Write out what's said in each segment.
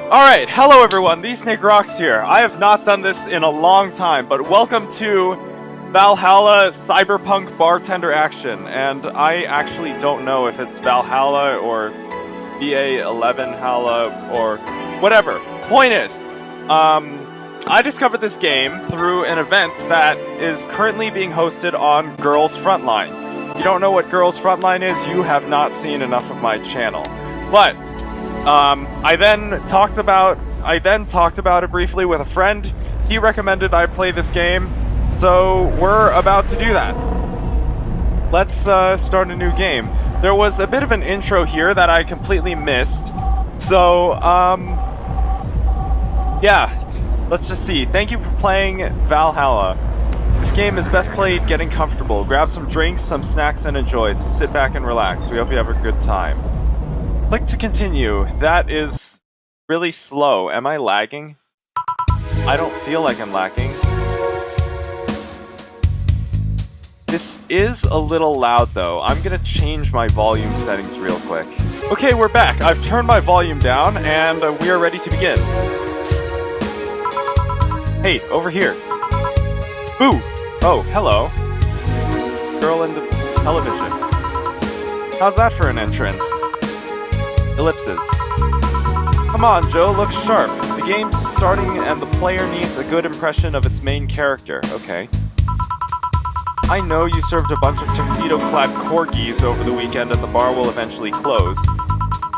Alright, hello everyone, The Snake Rocks here. I have not done this in a long time, but welcome to Valhalla Cyberpunk Bartender Action. And I actually don't know if it's Valhalla or VA-11 HALL-A or whatever. Point is, I discovered this game through an event that is currently being hosted on Girls Frontline. If you don't know what Girls Frontline is, you have not seen enough of my channel. But I then talked about it briefly with a friend. He recommended I play this game, so we're about to do that. Let's start a new game. There was a bit of an intro here that I completely missed, so yeah, let's just see. Thank you for playing Valhalla. This game is best played getting comfortable. Grab some drinks, some snacks, and enjoy, so sit back and relax. We hope you have a good time. Click to continue. That is really slow. Am I lagging? I don't feel like I'm lagging. This is a little loud though. I'm gonna change my volume settings real quick. Okay, we're back. I've turned my volume down and we are ready to begin. Hey, over here. Boo! Oh, hello. Girl in the television. How's that for an entrance? Ellipses. Come on, Joe, look sharp. The game's starting and the player needs a good impression of its main character. Okay. I know you served a bunch of tuxedo-clad corgis over the weekend and the bar will eventually close.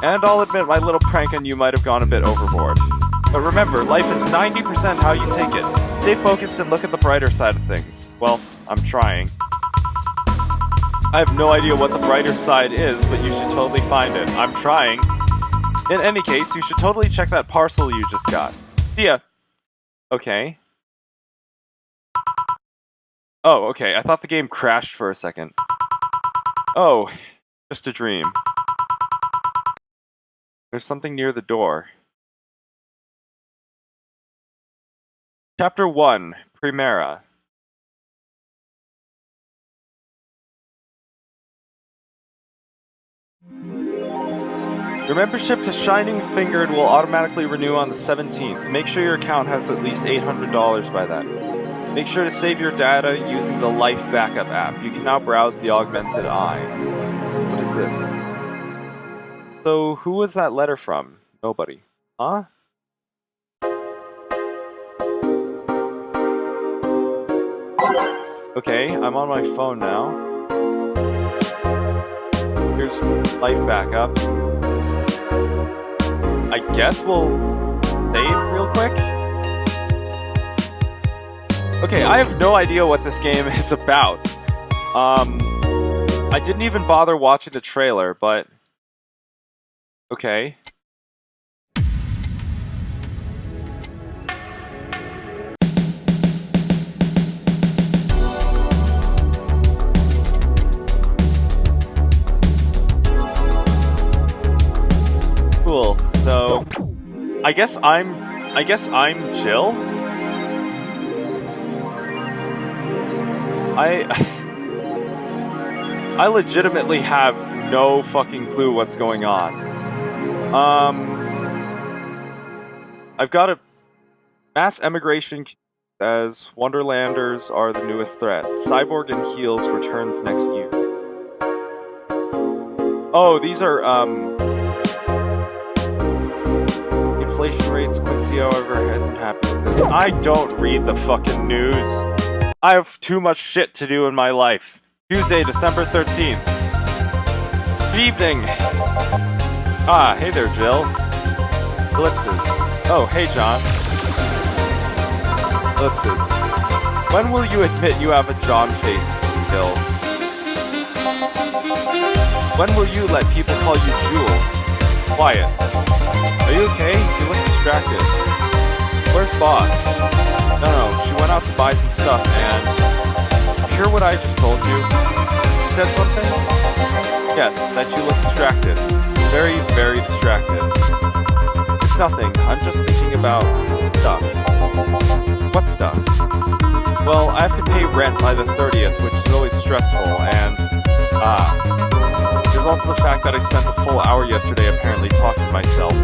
And I'll admit my little prank on you might have gone a bit overboard. But remember, life is 90% how you take it. Stay focused and look at the brighter side of things. Well, I'm trying. I have no idea what the brighter side is, but you should totally find it. I'm trying. In any case, you should totally check that parcel you just got. See ya. Okay. Oh, okay. I thought the game crashed for a second. Oh, just a dream. There's something near the door. Chapter 1, Primera. Your membership to Shining Fingered will automatically renew on the 17th. Make sure your account has at least $800 by then. Make sure to save your data using the Life Backup app. You can now browse the Augmented Eye. What is this? So, who was that letter from? Nobody. Huh? Okay, I'm on my phone now. Here's Life Backup. I guess we'll save real quick. Okay, I have no idea what this game is about. I didn't even bother watching the trailer, but... okay. Cool. So, I guess I'm Jill. I legitimately have no fucking clue what's going on. I've got a mass emigration as Wonderlanders are the newest threat. Cyborg in Heels returns next year. Oh, these are inflation rates, Quincy, however, isn't happy with this. I don't read the fucking news. I have too much shit to do in my life. Tuesday, December 13th. Good evening. Ah, hey there, Jill. Ellipses. Oh, hey, John. Ellipses. When will you admit you have a John face, Jill? When will you let people call you Jewel? Quiet. Are you okay? You look distracted. Where's Boss? No, she went out to buy some stuff and... you hear what I just told you? You said something? Yes, that you look distracted. Very, very distracted. It's nothing. I'm just thinking about... stuff. What stuff? Well, I have to pay rent by the 30th, which is always stressful, and... there's also the fact that I spent a full hour yesterday apparently talking to myself.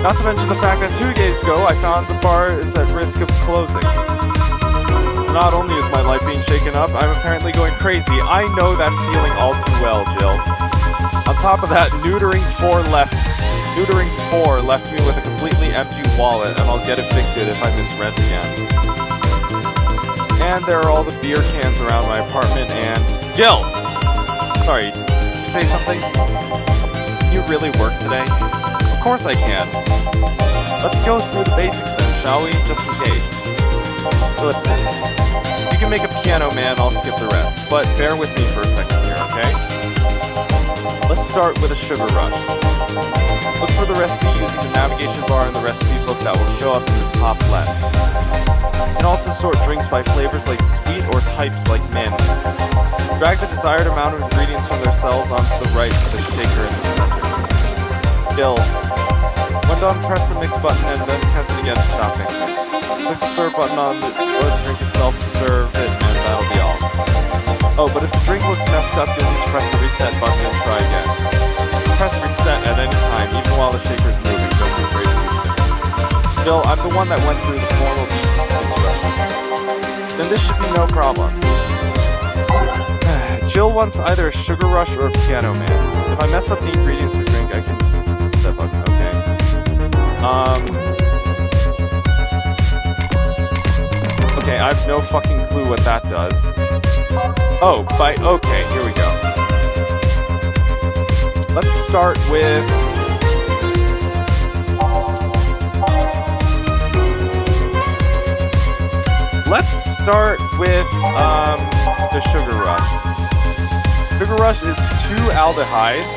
Not to mention the fact that 2 days ago, I found the bar is at risk of closing. Not only is my life being shaken up, I'm apparently going crazy. I know that feeling all too well, Jill. On top of that, neutering 4 left me with a completely empty wallet, and I'll get evicted if I miss rent again. And there are all the beer cans around my apartment and... Jill! Sorry, did you say something? Can you really work today? Of course I can. Let's go through the basics then, shall we? Just in case. Ellipses. You can make a piano man, I'll skip the rest. But bear with me for a second here, okay? Let's start with a sugar rush. Look for the recipe using the navigation bar in the recipe book that will show up in the top left. You can also sort drinks by flavors like sweet or types like mint. Drag the desired amount of ingredients from their cells onto the right for the shaker in the center. Jill. When done, press the mix button and then press it again to stop mixing. Click the serve button on the drink itself to serve it, and that'll be all. Oh, but if the drink looks messed up, you'll need to press the reset button and try again. Press reset at any time, even while the shaker's moving. Don't be afraid to use it. Jill, I'm the one that went through the formal instructions. Then this should be no problem. Jill wants either a sugar rush or a piano man. If I mess up the ingredients to drink, I can... That button, okay. Okay, I have no fucking clue what that does. Oh, okay, here we go. Let's start with... the sugar rush. Sugar rush is 2 aldehydes,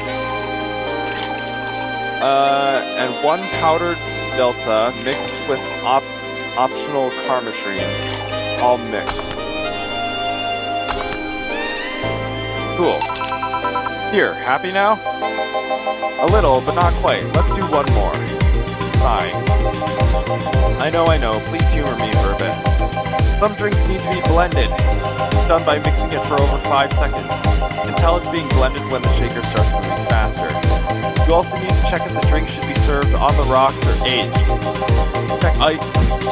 and 1 powdered delta mixed with optional carmetrine, all mixed. Cool. Here, happy now? A little, but not quite. Let's do one more. Sigh. I know, please humor me for a bit. Some drinks need to be blended. It's done by mixing it for over 5 seconds. You can tell it's being blended when the shaker starts moving faster. You also need to check if the drink should be served on the rocks or aged.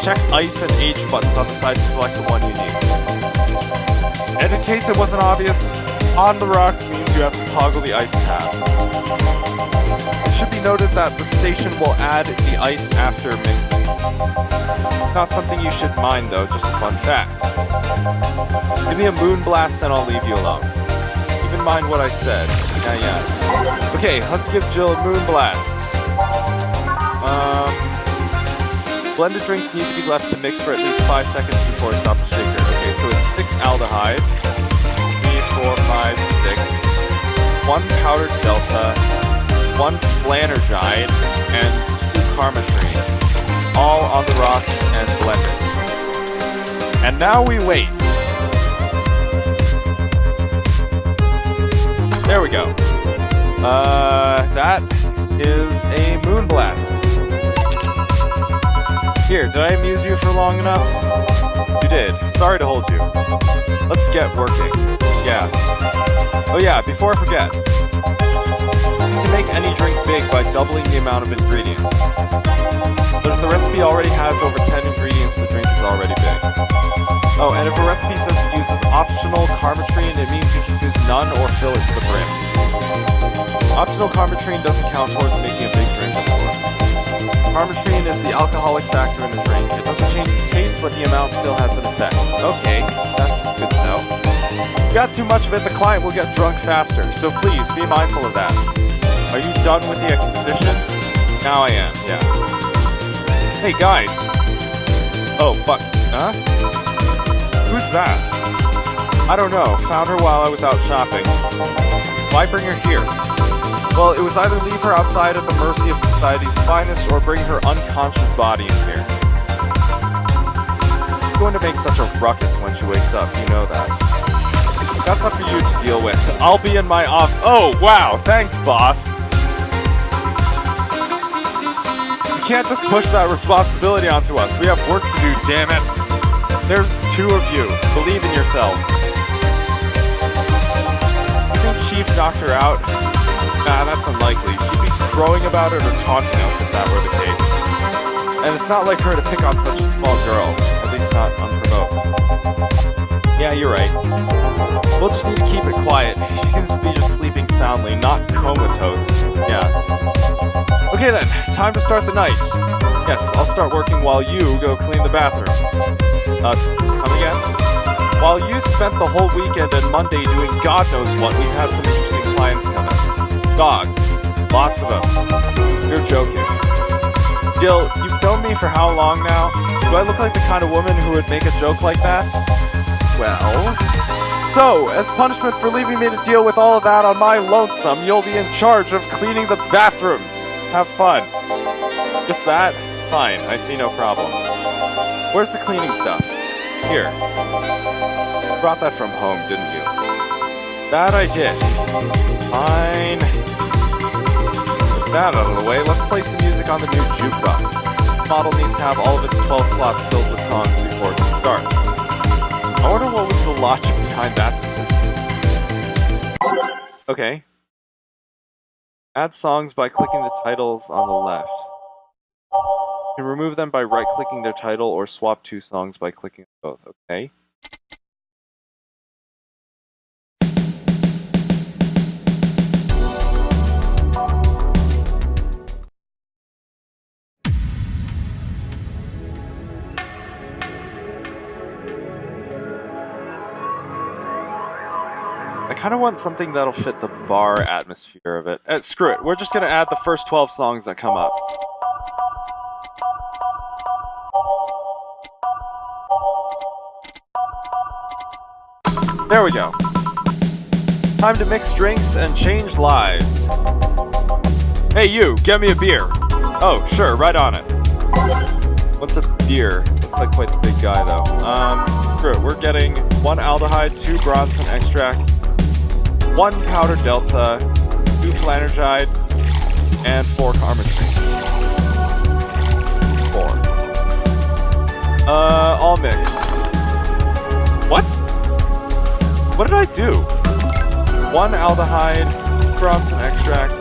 Check ice and age buttons on the side to select the one you need. And in case it wasn't obvious, on the rocks means you have to toggle the ice tab. It should be noted that the station will add the ice after mixing. Not something you should mind though, just a fun fact. Give me a moon blast and I'll leave you alone. Keep in mind what I said. Yeah. Okay, let's give Jill a moon blast. Blended drinks need to be left to mix for at least 5 seconds before stop the shaker. Okay, so it's 6 aldehyde, 3, 4, 5, 6, 1 powdered delta, 1 flanergide, and 2 carmetrine, all on the rocks and blended. And now we wait. There we go. That is a moon blast. Here, did I amuse you for long enough? You did. Sorry to hold you. Let's get working. Yeah. Oh yeah, before I forget. You can make any drink big by doubling the amount of ingredients. But if the recipe already has over 10 ingredients, the drink is already big. Oh, and if a recipe says it uses optional carmetrine, it means you can use none or fill it to the brim. Optional carmetrine doesn't count towards making a big drink, of course. Carmetrine is the alcoholic factor in the drink. It doesn't change the taste, but the amount still has an effect. Okay, that's good to know. If you got too much of it, the client will get drunk faster, so please, be mindful of that. Are you done with the exposition? Now I am, yeah. Hey, guys! Oh, fuck. Huh? Who's that? I don't know. Found her while I was out shopping. Why bring her here? Well, it was either leave her outside at the mercy of society's finest or bring her unconscious body in here. She's going to make such a ruckus when she wakes up, you know that. That's up for you to deal with. I'll be in my office. Oh, wow, thanks, boss. You can't just push that responsibility onto us. We have work to do, damn it. There's 2 of you. Believe in yourself. You think Chief knocked her out? Nah, that's unlikely. She'd be crowing about it or taunting us if that were the case. And it's not like her to pick on such a small girl, at least not unprovoked. Yeah, you're right. We'll just need to keep it quiet. She seems to be just sleeping soundly, not comatose. Yeah. Okay then, time to start the night. Yes, I'll start working while you go clean the bathroom. Come again? While you spent the whole weekend and Monday doing God knows what, we've had some interesting clients come in. Dogs. Lots of them. You're joking. Jill, you've known me for how long now? Do I look like the kind of woman who would make a joke like that? Well... So, as punishment for leaving me to deal with all of that on my lonesome, you'll be in charge of cleaning the bathrooms. Have fun. Just that? Fine, I see no problem. Where's the cleaning stuff? Here. You brought that from home, didn't you? That I did. Fine. With that out of the way, let's play some music on the new jukebox. This model needs to have all of its 12 slots filled with songs before it can start. I wonder what was the logic behind that decision. Okay. Add songs by clicking the titles on the left. You can remove them by right-clicking their title or swap two songs by clicking both. Okay. I kind of want something that'll fit the bar atmosphere of it. Screw it, we're just gonna add the first 12 songs that come up. There we go. Time to mix drinks and change lives. Hey you, get me a beer. Oh, sure, right on it. What's a beer? Looks like quite the big guy though. Screw it, we're getting 1 aldehyde, 2 Bronson extracts, 1 powder delta, 2 flanergide, and 4 carmethine. 4. All mixed. What? What did I do? 1 aldehyde, 2 Bronson extract,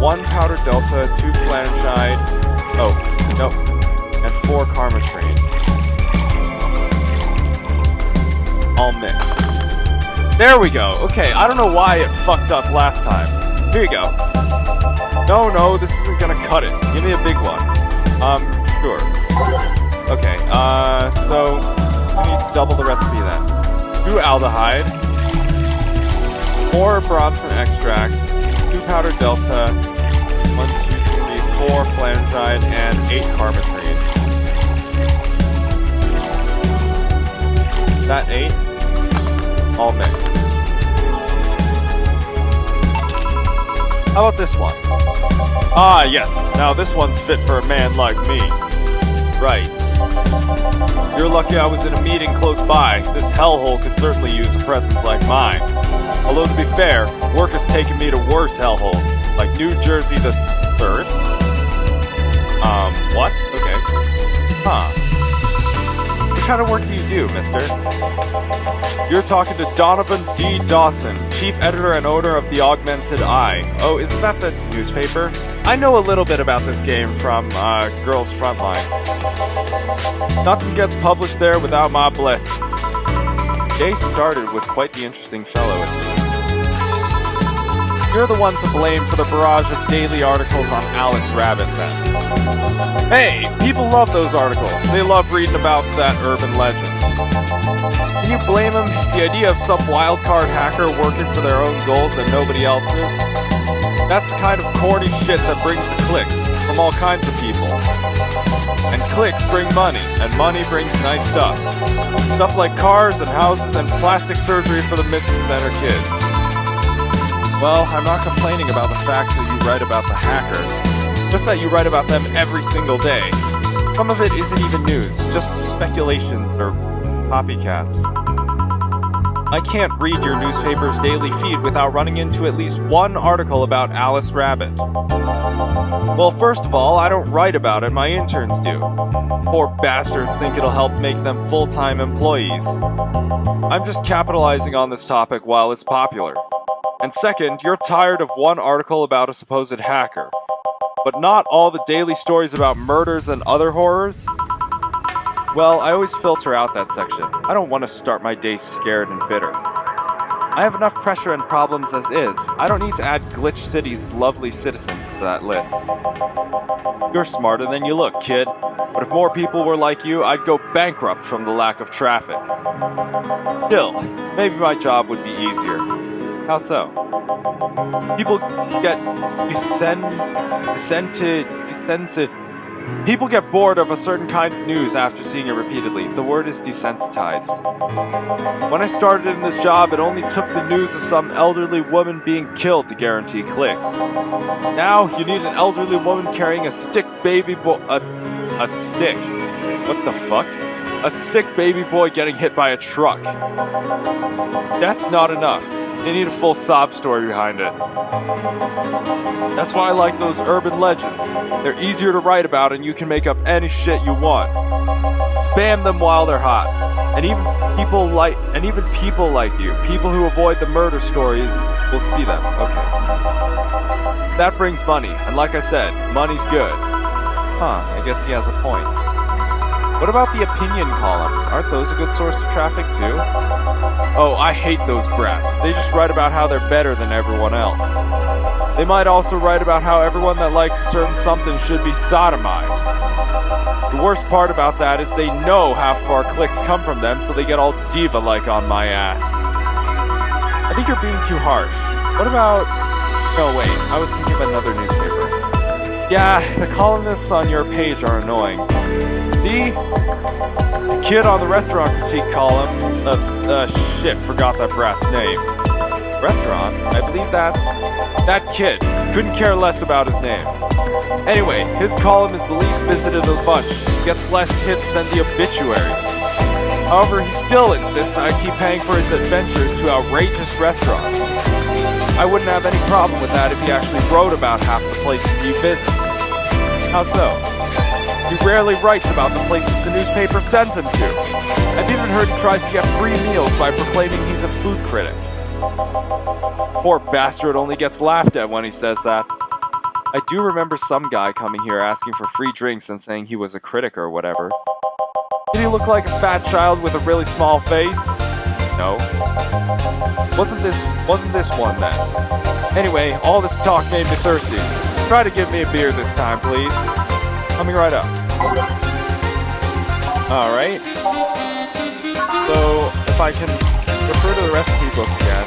1 powder delta, 2 flanergide, oh, nope, and 4 carmethine. All mixed. There we go. Okay, I don't know why it fucked up last time. Here you go. No, this isn't gonna cut it. Give me a big one. Sure. Okay, so we need to double the recipe then. 2 aldehyde, 4 Bronson extract, 2 powder delta, 1, 2, 3, 4 flanergide, and 8 carmethine. Is that 8? All mixed. How about this one? Ah, yes. Now this one's fit for a man like me. Right. You're lucky I was in a meeting close by. This hellhole could certainly use a presence like mine. Although to be fair, work has taken me to worse hellholes, like New Jersey the 3rd. What? Okay. Huh. What kind of work do you do, mister? You're talking to Donovan D. Dawson, chief editor and owner of the Augmented Eye. Oh, isn't that the newspaper? I know a little bit about this game from, Girls Frontline. Nothing gets published there without my blessing. Day started with quite the interesting fellow, it seems. You're the one to blame for the barrage of daily articles on Alice Rabbit, then. Hey, people love those articles. They love reading about that urban legend. Can you blame them? The idea of some wildcard hacker working for their own goals and nobody else's? That's the kind of corny shit that brings the clicks from all kinds of people. And clicks bring money, and money brings nice stuff. Stuff like cars and houses and plastic surgery for the Mrs. Center kids. Well, I'm not complaining about the fact that you write about the hacker. Just that you write about them every single day. Some of it isn't even news, just speculations or copycats. I can't read your newspaper's daily feed without running into at least one article about Alice Rabbit. Well, first of all, I don't write about it, my interns do. Poor bastards think it'll help make them full-time employees. I'm just capitalizing on this topic while it's popular. And second, you're tired of one article about a supposed hacker, but not all the daily stories about murders and other horrors? Well, I always filter out that section. I don't want to start my day scared and bitter. I have enough pressure and problems as is. I don't need to add Glitch City's lovely citizens to that list. You're smarter than you look, kid. But if more people were like you, I'd go bankrupt from the lack of traffic. Still, maybe my job would be easier. How so? People get People get bored of a certain kind of news after seeing it repeatedly. The word is desensitized. When I started in this job, it only took the news of some elderly woman being killed to guarantee clicks. Now, you need an elderly woman carrying a sick baby boy. A stick. What the fuck? A sick baby boy getting hit by a truck. That's not enough. They need a full sob story behind it. That's why I like those urban legends. They're easier to write about and you can make up any shit you want. Spam them while they're hot. And even people like you, people who avoid the murder stories, will see them. Okay. That brings money, and like I said, money's good. Huh, I guess he has a point. What about the opinion columns? Aren't those a good source of traffic too? Oh, I hate those brats. They just write about how they're better than everyone else. They might also write about how everyone that likes a certain something should be sodomized. The worst part about that is they know half of our clicks come from them, so they get all diva-like on my ass. I think you're being too harsh. What about... No, wait, I was thinking of another newspaper. Yeah, the columnists on your page are annoying. The kid on the restaurant critique column, shit, forgot that brat's name. Restaurant? I believe that's... That kid. Couldn't care less about his name. Anyway, his column is the least visited of the bunch. Gets less hits than the obituaries. However, he still insists I keep paying for his adventures to outrageous restaurants. I wouldn't have any problem with that if he actually wrote about half the places he visits. How so? He rarely writes about the places the newspaper sends him to. I've even heard he tries to get free meals by proclaiming he's a food critic. Poor bastard only gets laughed at when he says that. I do remember some guy coming here asking for free drinks and saying he was a critic or whatever. Did he look like a fat child with a really small face? No. Wasn't this one then? Anyway, all this talk made me thirsty. Try to give me a beer this time, please. Coming right up. Alright. So, if I can refer to the recipe book again.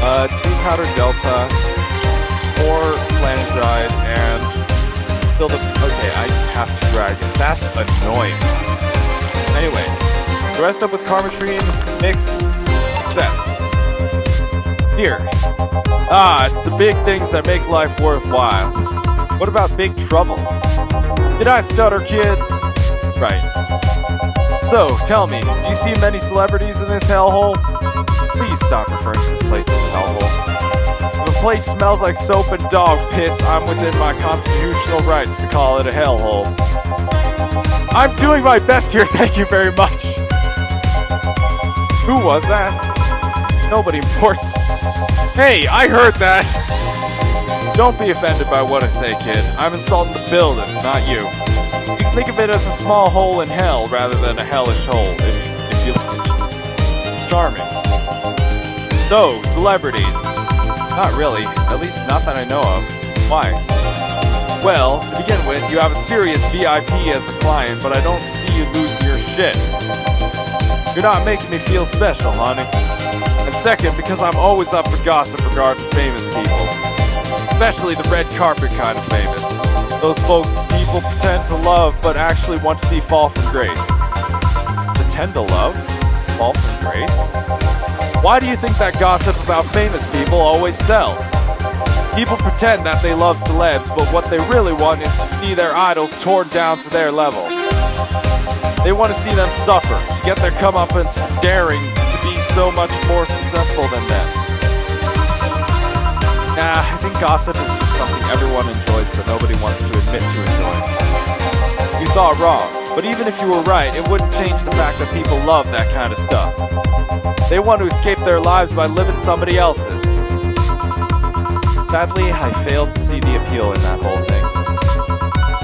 2 powdered delta, 4 flanagide, and fill the... Okay, I have to drag it. That's annoying. Anyway, the rest up with carmetrine, mix, set. Here. Ah, it's the big things that make life worthwhile. What about big trouble? Did I stutter, kid? Right. So, tell me, do you see many celebrities in this hellhole? Please stop referring to this place as a hellhole. If a place smells like soap and dog piss, I'm within my constitutional rights to call it a hellhole. I'm doing my best here, thank you very much. Who was that? Nobody important. Hey, I heard that! Don't be offended by what I say, kid. I'm insulting the building, not you. You can think of it as a small hole in hell rather than a hellish hole, if you like. Charming. So, celebrities. Not really. At least not that I know of. Why? Well, to begin with, you have a serious VIP as a client, but I don't see you losing your shit. You're not making me feel special, honey. And second, because I'm always up for gossip regarding famous people. Especially the red carpet kind of famous. Those folks people pretend to love, but actually want to see fall from grace. Pretend to love? Fall from grace? Why do you think that gossip about famous people always sells? People pretend that they love celebs, but what they really want is to see their idols torn down to their level. They want to see them suffer, to get their comeuppance for daring to be so much more successful than them. Nah, I think gossip is just something everyone enjoys, but nobody wants to admit to enjoying. You thought wrong, but even if you were right, it wouldn't change the fact that people love that kind of stuff. They want to escape their lives by living somebody else's. Sadly, I failed to see the appeal in that whole thing.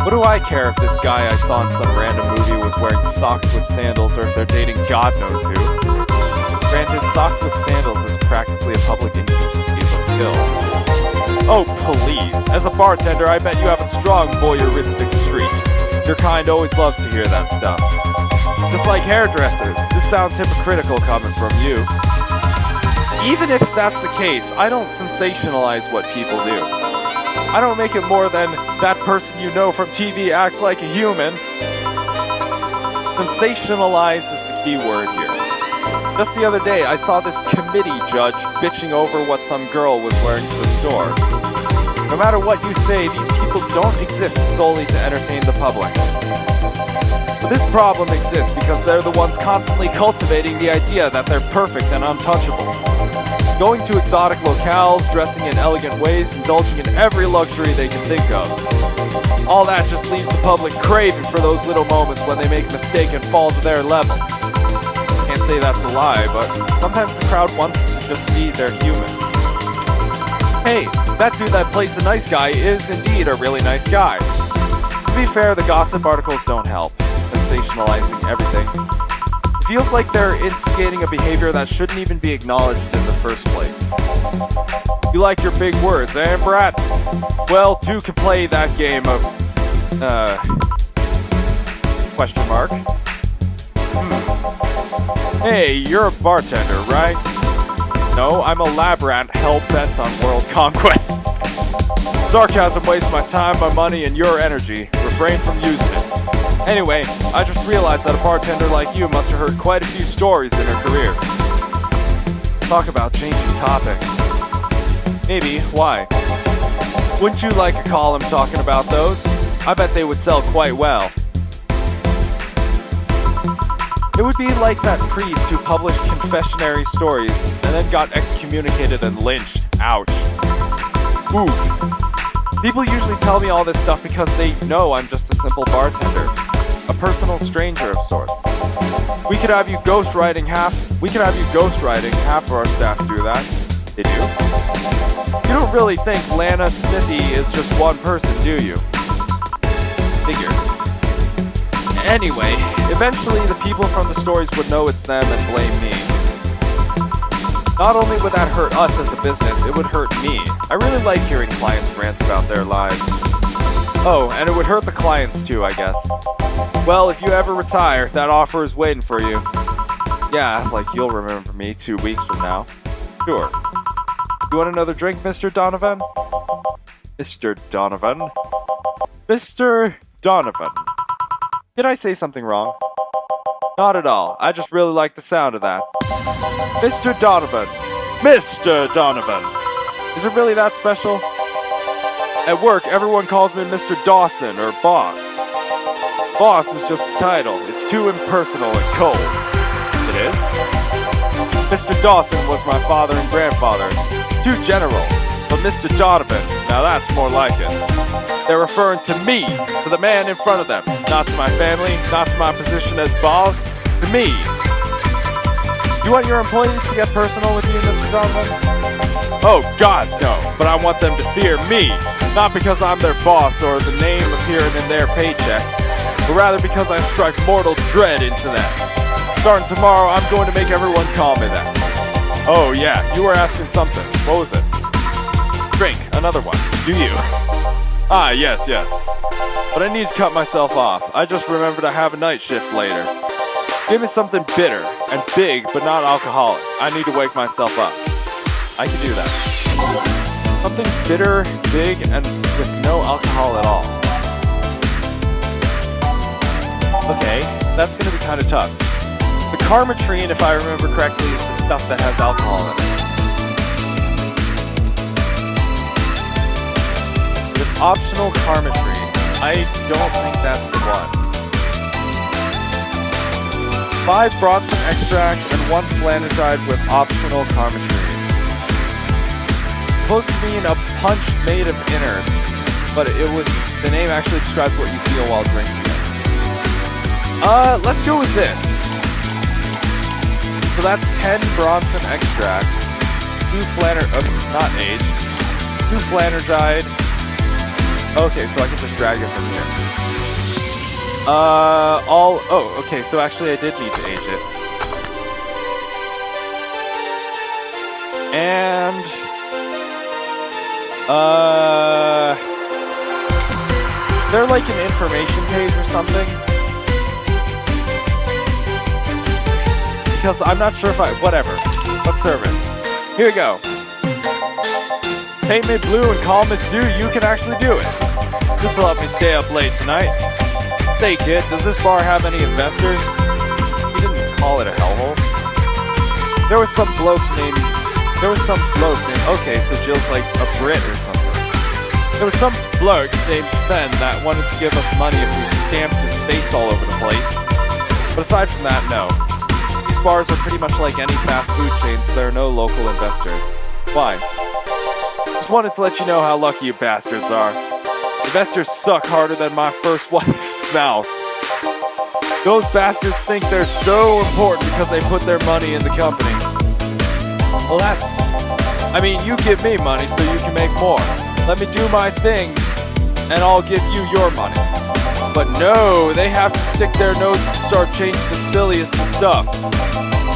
What do I care if this guy I saw in some random movie was wearing socks with sandals or if they're dating God knows who? Granted, socks with sandals is practically a public indecency, but still. Oh, please. As a bartender, I bet you have a strong voyeuristic streak. Your kind always loves to hear that stuff. Just like hairdressers, this sounds hypocritical coming from you. Even if that's the case, I don't sensationalize what people do. I don't make it more than that person you know from TV acts like a human. Sensationalize is the key word here. Just the other day, I saw this committee judge bitching over what some girl was wearing to the store. No matter what you say, these people don't exist solely to entertain the public. But this problem exists because they're the ones constantly cultivating the idea that they're perfect and untouchable. Going to exotic locales, dressing in elegant ways, indulging in every luxury they can think of. All that just leaves the public craving for those little moments when they make a mistake and fall to their level. Can't say that's a lie, but sometimes the crowd wants to just see they're human. Hey, that dude that plays the nice guy is indeed a really nice guy. To be fair, the gossip articles don't help, sensationalizing everything. It feels like they're instigating a behavior that shouldn't even be acknowledged in the first place. You like your big words, eh, Brad? Well, two can play that game of, question mark. Hey, you're a bartender, right? No, I'm a lab rat hell-bent on world conquest. Sarcasm wastes my time, my money, and your energy. Refrain from using it. Anyway, I just realized that a bartender like you must have heard quite a few stories in her career. Talk about changing topics. Maybe, why? Wouldn't you like a column talking about those? I bet they would sell quite well. It would be like that priest who published confessionary stories and then got excommunicated and lynched. Ouch. Oof. People usually tell me all this stuff because they know I'm just a simple bartender. A personal stranger of sorts. We could have you ghostwriting half of our staff do that. Did you? You don't really think Lana Smithy is just one person, do you? Figures. Anyway, eventually the people from the stories would know it's them and blame me. Not only would that hurt us as a business, it would hurt me. I really like hearing clients rant about their lives. Oh, and it would hurt the clients too, I guess. Well, if you ever retire, that offer is waiting for you. Yeah, like you'll remember me 2 weeks from now. Sure. You want another drink, Mr. Donovan? Mr. Donovan? Mr. Donovan. Did I say something wrong? Not at all. I just really like the sound of that. Mr. Donovan. Mr. Donovan. Is it really that special? At work, everyone calls me Mr. Dawson or Boss. Boss is just a title. It's too impersonal and cold. It is? Mr. Dawson was my father and grandfather. Too general. But Mr. Donovan, now that's more like it. They're referring to me, to the man in front of them. Not to my family, not to my position as boss, to me. You want your employees to get personal with you, Mr. Donovan? Oh, gods, no. But I want them to fear me. Not because I'm their boss or the name appearing in their paychecks, but rather because I strike mortal dread into them. Starting tomorrow, I'm going to make everyone call me that. Oh, yeah, you were asking something. What was it? Drink, another one. Do you? Ah, yes. But I need to cut myself off. I just remembered I have a night shift later. Give me something bitter and big, but not alcoholic. I need to wake myself up. I can do that. Something bitter, big, and with no alcohol at all. Okay, that's gonna be kind of tough. The Karmatrine, if I remember correctly, is the stuff that has alcohol in it. With optional Karmatrine, I don't think that's the one. 5 Bronson extract and 1 Flanagide with optional Karmatrine. Supposed to mean a punch made of innards, but the name actually describes what you feel while drinking it. Let's go with this. So that's 10 Bronson extract, 2 not aged, Two Flannergide. Okay, so I can just drag it from here. Oh, okay, so actually I did need to age it. And, they're like an information page or something. Because I'm not sure if whatever. Let's serve it. Here we go. Paint me blue and call me Sue, you can actually do it. This'll help me stay up late tonight. Say kid, does this bar have any investors? He didn't call it a hellhole. There was some bloke named, okay, so Jill's like a Brit or something. There was some bloke named Sven that wanted to give us money if we stamped his face all over the place. But aside from that, no. These bars are pretty much like any fast food chain, so there are no local investors. Why? Just wanted to let you know how lucky you bastards are. Investors suck harder than my first wife's mouth. Those bastards think they're so important because they put their money in the company. Well, you give me money so you can make more. Let me do my thing, and I'll give you your money. But no, they have to stick their nose and start changing the silliest of stuff.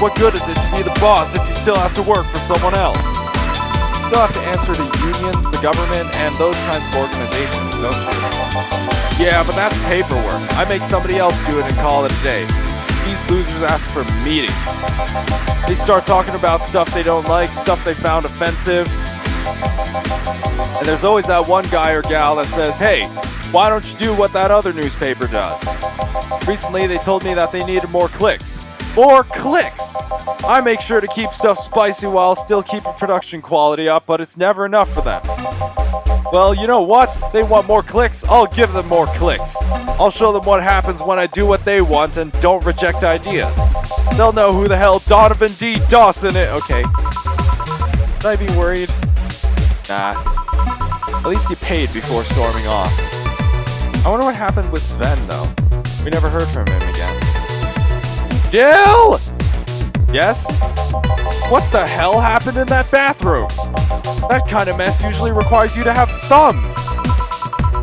What good is it to be the boss if you still have to work for someone else? You still have to answer to unions, the government, and those kinds of organizations, don't you? Yeah, but that's paperwork. I make somebody else do it and call it a day. These losers ask for meetings. They start talking about stuff they don't like, stuff they found offensive. And there's always that one guy or gal that says, hey, why don't you do what that other newspaper does? Recently, they told me that they needed more clicks. More clicks! I make sure to keep stuff spicy while still keeping production quality up, but it's never enough for them. Well, you know what? They want more clicks, I'll give them more clicks. I'll show them what happens when I do what they want and don't reject ideas. They'll know who the hell Donovan D. Dawson is. Okay. Should I be worried? Nah. At least he paid before storming off. I wonder what happened with Sven, though. We never heard from him again. Jill! Yes? What the hell happened in that bathroom? That kind of mess usually requires you to have thumbs.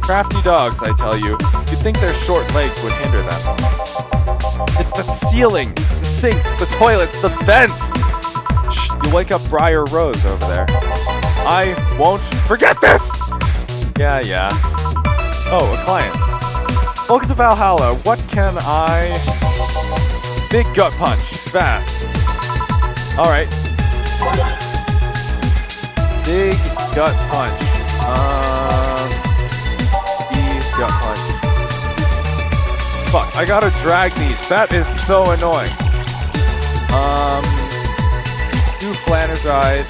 Crafty dogs, I tell you. You'd think their short legs would hinder them. The ceiling, the sinks, the toilets, the vents. Shh, you'll wake up Briar Rose over there. I won't forget this! Yeah. Oh, a client. Welcome to Valhalla. What can I... Big gut punch. Fast. Alright. Big gut punch. Big gut punch. Fuck, I gotta drag these. That is so annoying. Do Flannergide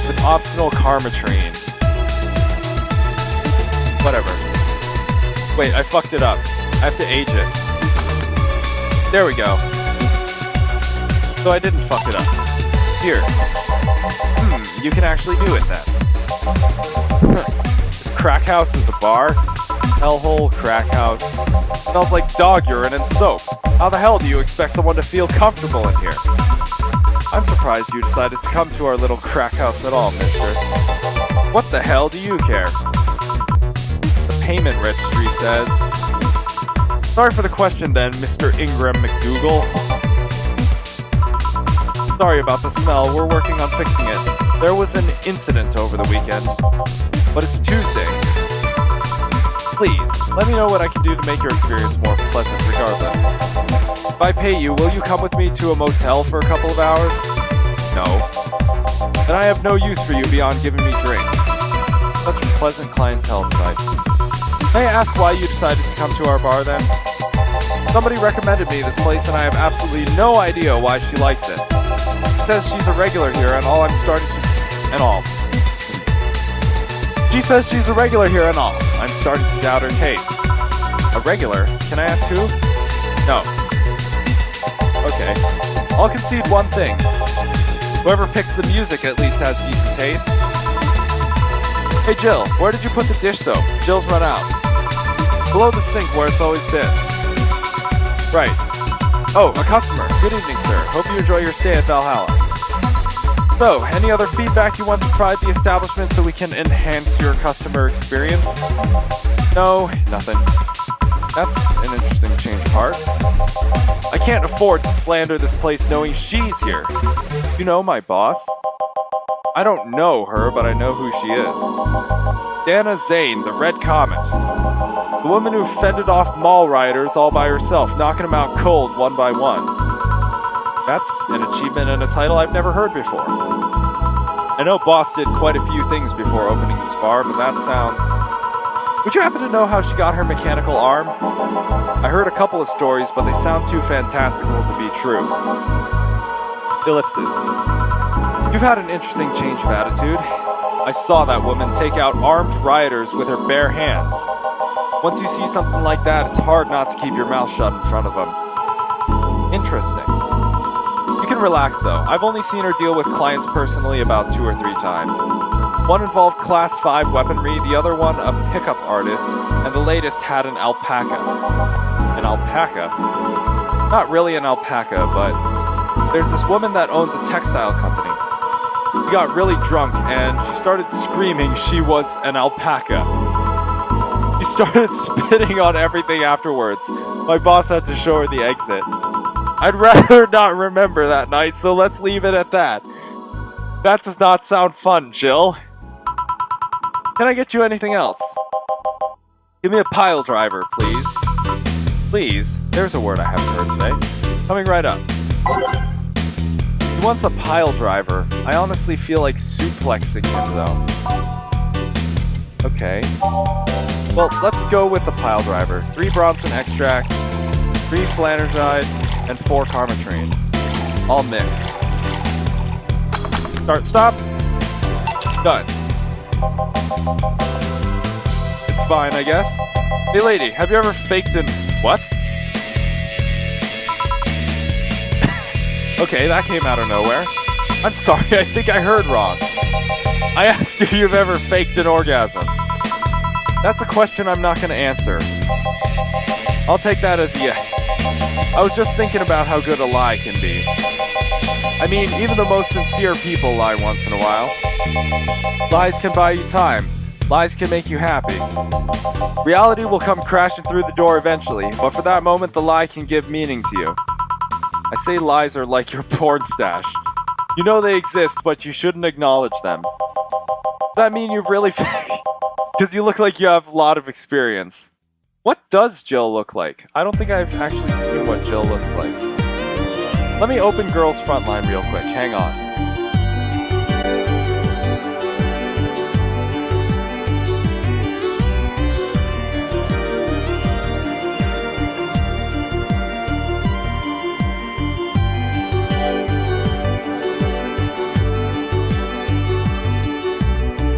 with optional Karmatrine. Whatever. Wait, I fucked it up. I have to age it. There we go. So I didn't fuck it up. Here. You can actually do it then. This crack house is a bar. Hellhole crack house. Smells like dog urine and soap. How the hell do you expect someone to feel comfortable in here? I'm surprised you decided to come to our little crack house at all, mister. What the hell do you care? The payment registry says... Sorry for the question then, Mr. Ingram McDougal. Sorry about the smell, we're working on fixing it. There was an incident over the weekend, but it's Tuesday. Please, let me know what I can do to make your experience more pleasant regardless. If I pay you, will you come with me to a motel for a couple of hours? No. Then I have no use for you beyond giving me drinks. Such a pleasant clientele tonight. May I ask why you decided to come to our bar then? Somebody recommended me this place and I have absolutely no idea why she likes it. She says she's a regular here and all I'm starting to... She says she's a regular here and all. I'm starting to doubt her taste. A regular? Can I ask who? No. Okay. I'll concede one thing. Whoever picks the music at least has decent taste. Hey Jill, where did you put the dish soap? Jill's run out. Below the sink where it's always been. Right. Oh, a customer. Good evening, sir. Hope you enjoy your stay at Valhalla. So, any other feedback you want to provide the establishment so we can enhance your customer experience? No, nothing. That's an interesting change of heart. I can't afford to slander this place knowing she's here. You know my boss? I don't know her, but I know who she is. Dana Zane, the Red Comet. The woman who fended off mall riders all by herself, knocking them out cold one by one. That's an achievement and a title I've never heard before. I know Boss did quite a few things before opening this bar, but that sounds... Would you happen to know how she got her mechanical arm? I heard a couple of stories, but they sound too fantastical to be true. Ellipses. You've had an interesting change of attitude. I saw that woman take out armed rioters with her bare hands. Once you see something like that, it's hard not to keep your mouth shut in front of them. Interesting. You can relax though. I've only seen her deal with clients personally about 2 or 3 times. One involved Class 5 weaponry, the other one a pickup artist, and the latest had an alpaca. An alpaca? Not really an alpaca, but there's this woman that owns a textile company. She got really drunk and she started screaming she was an alpaca. She started spitting on everything afterwards. My boss had to show her the exit. I'd rather not remember that night, so let's leave it at that. That does not sound fun, Jill. Can I get you anything else? Give me a pile driver, please. Please? There's a word I haven't heard today. Coming right up. He wants a pile driver. I honestly feel like suplexing him, though. Okay. Well, let's go with the pile driver. 3 Bronson extract, 3 Flanergide, and 4 Carmatrine. All mixed. Start, stop. Done. It's fine, I guess. Hey lady, have you ever faked an... What? Okay, that came out of nowhere. I'm sorry, I think I heard wrong. I asked if you've ever faked an orgasm. That's a question I'm not going to answer. I'll take that as a yes. I was just thinking about how good a lie can be. I mean, even the most sincere people lie once in a while. Lies can buy you time. Lies can make you happy. Reality will come crashing through the door eventually, but for that moment the lie can give meaning to you. I say lies are like your porn stash. You know they exist, but you shouldn't acknowledge them. Does that mean you've really faked? Because you look like you have a lot of experience. What does Jill look like? I don't think I've actually seen what Jill looks like. Let me open Girls Frontline real quick. Hang on.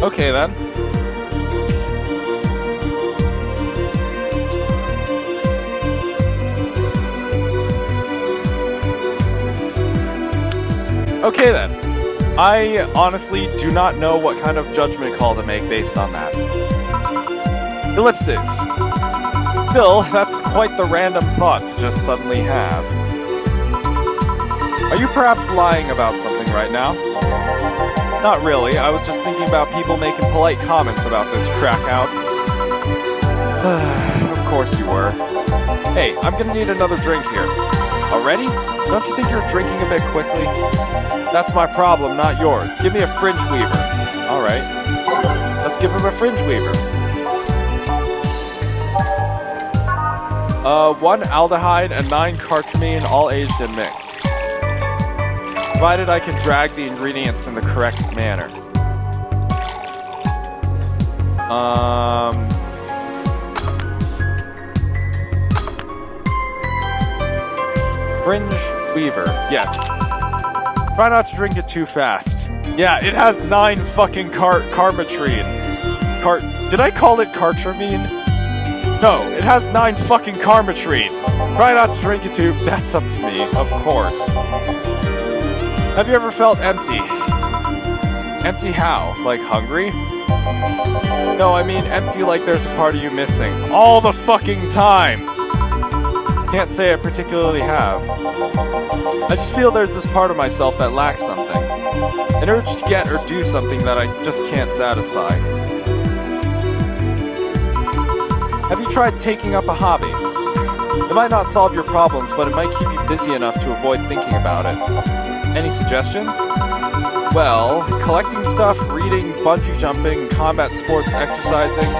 Okay then. Okay then. I honestly do not know what kind of judgment call to make based on that. Ellipses. Still, that's quite the random thought to just suddenly have. Are you perhaps lying about something right now? Not really, I was just thinking about people making polite comments about this crack house. Of course you were. Hey, I'm gonna need another drink here. Already? Don't you think you're drinking a bit quickly? That's my problem, not yours. Give me a fringe weaver. Alright. Let's give him a fringe weaver. 1 aldehyde and 9 cartramine, all aged and mixed. Provided I can drag the ingredients in the correct manner. Fringe weaver, yes. Try not to drink it too fast. Yeah, it has 9 fucking carmatrine. Did I call it cartramine? No, it has 9 fucking carmatrine. Try not to drink it too... That's up to me, of course. Have you ever felt empty? Empty how? Like hungry? No, I mean empty like there's a part of you missing. All the fucking time! Can't say I particularly have. I just feel there's this part of myself that lacks something. An urge to get or do something that I just can't satisfy. Have you tried taking up a hobby? It might not solve your problems, but it might keep you busy enough to avoid thinking about it. Any suggestions? Well, collecting stuff, reading, bungee jumping, combat sports, exercising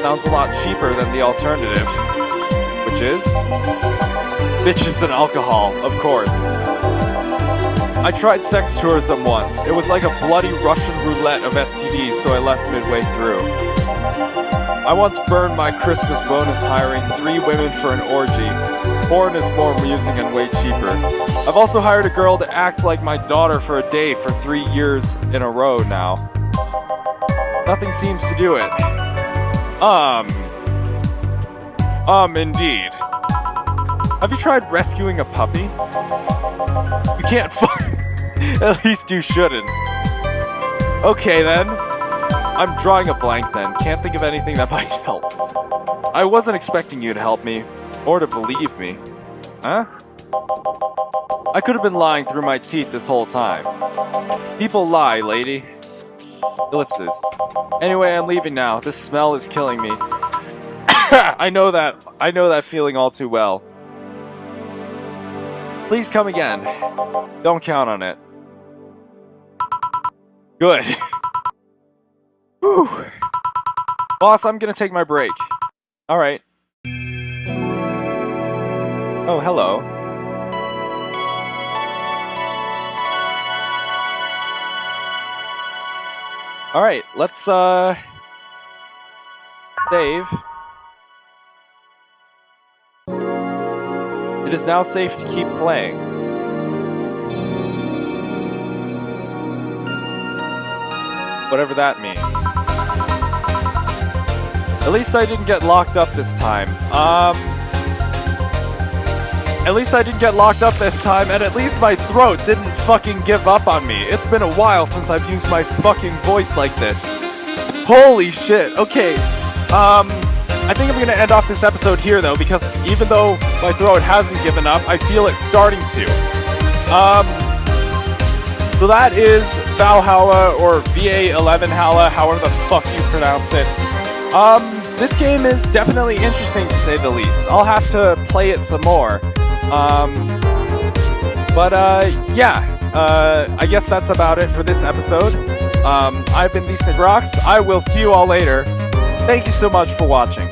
sounds a lot cheaper than the alternative. Which is? Bitches and alcohol, of course. I tried sex tourism once. It was like a bloody Russian roulette of STDs, so I left midway through. I once burned my Christmas bonus hiring 3 women for an orgy. Porn is more amusing and way cheaper. I've also hired a girl to act like my daughter for a day for 3 years in a row now. Nothing seems to do it. Indeed. Have you tried rescuing a puppy? You can't At least you shouldn't. Okay then. I'm drawing a blank then. Can't think of anything that might help. I wasn't expecting you to help me. Or to believe me. Huh? I could have been lying through my teeth this whole time. People lie, lady. Ellipses. Anyway, I'm leaving now. This smell is killing me. I know that feeling all too well. Please come again. Don't count on it. Good. Whew. Boss, I'm gonna take my break. Alright. Oh, hello. Alright, let's, save. It is now safe to keep playing. Whatever that means. At least I didn't get locked up this time. At least I didn't get locked up this time, and at least my throat didn't fucking give up on me. It's been a while since I've used my fucking voice like this. Holy shit. Okay, I think I'm gonna end off this episode here, though, because even though my throat hasn't given up, I feel it's starting to. So that is Valhalla, or VA-11 HALL-A, however the fuck you pronounce it. This game is definitely interesting, to say the least. I'll have to play it some more. I guess that's about it for this episode. I've been Decent Rocks. I will see you all later. Thank you so much for watching.